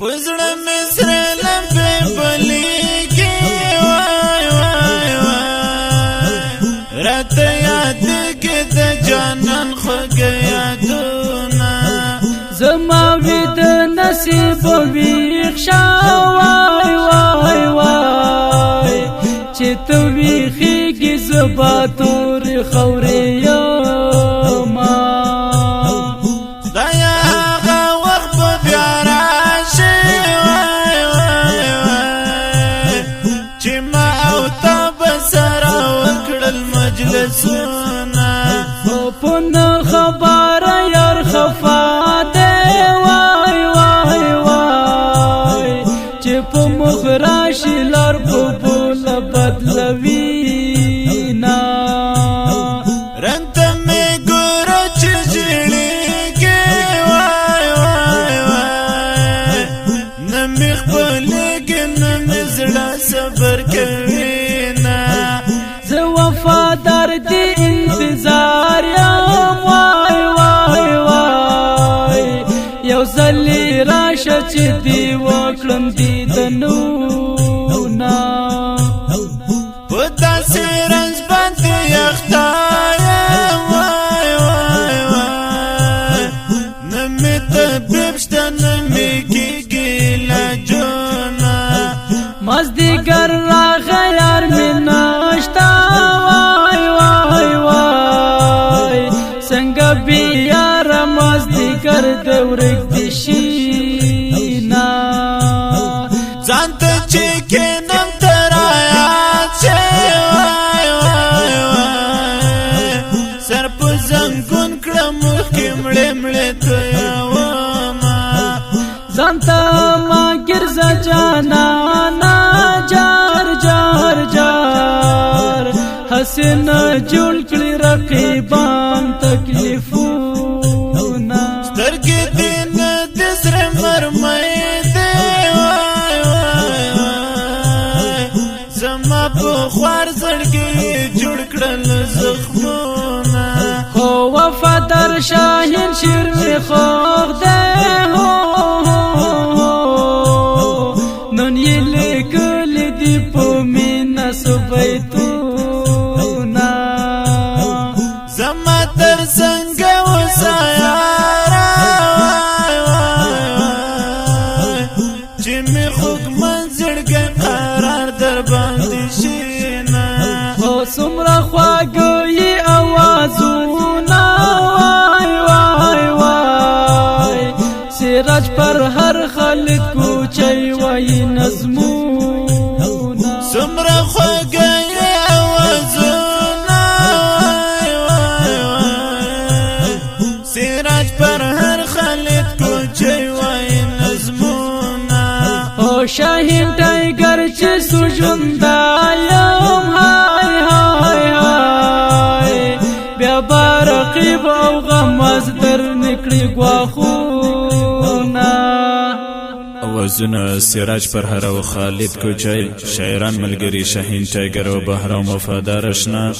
پزړه مصر لمبه بلیږي وای وای وای راته یاد کې د جانان خوږ یادونه زما وید نصیب ویښ شو وای وای وای چې ته ویښیږي زبا تورې خاورې یما پن خبر یار خفا دے وای وای وای چې په مخ راشي لار په بول بدلوینا رنت می ګور چې جړېږي وای وای وای نه می خپلېږي نه می زړه صبر کوي نه زه وفادار دی انتظار یم وای وای وای یو ځلې راشه چې دی وکړم دیدنونه په داسې رنځ باندې یختا یم وای وای وای نه مې طبیب شته نه مې کېږي علاجونه مازدیګر راغی یار مې نشته وای وای وای څنګه بیار مازدیګر د ورک دي شینا ځان ته چې کېنم تر آیات شي وای وای وای سر په زنګون کړم مخکې مړې مړې تویومه ځان ته ما ګرځه جانانا جار جار جار حسن جوړ کړي رقیبان تکلیفونه سترګې دې نه د زړه مرمۍ دې وای وای وای زما په خوار زړګي جوړ کړل زخمونه هو وفادار شاهین شیر می خوغ ده نن یې لیکلي دي په مینه بیتونه زما تر څنګه اوسه یاره وای وای وای چې مې خوږمن زړګی قرار در باندې شینه هو څومره خواږه یې اوازونه وای وای وای سراج پر هر خلک کوچی وای نظمونه څومره خوږه یې اوازونه وای وای وای سراج پر هر خلک کوچی وای نظمونه او شاهین ټایګر چې سوجندایم هاي هاي هاي بیا برقیب او غمز در نکړي غواخونه اوازونه سراج پر هر او خالد کوچی شاعران ملګری شاهین ټایګر او بهرام وفادار آشنا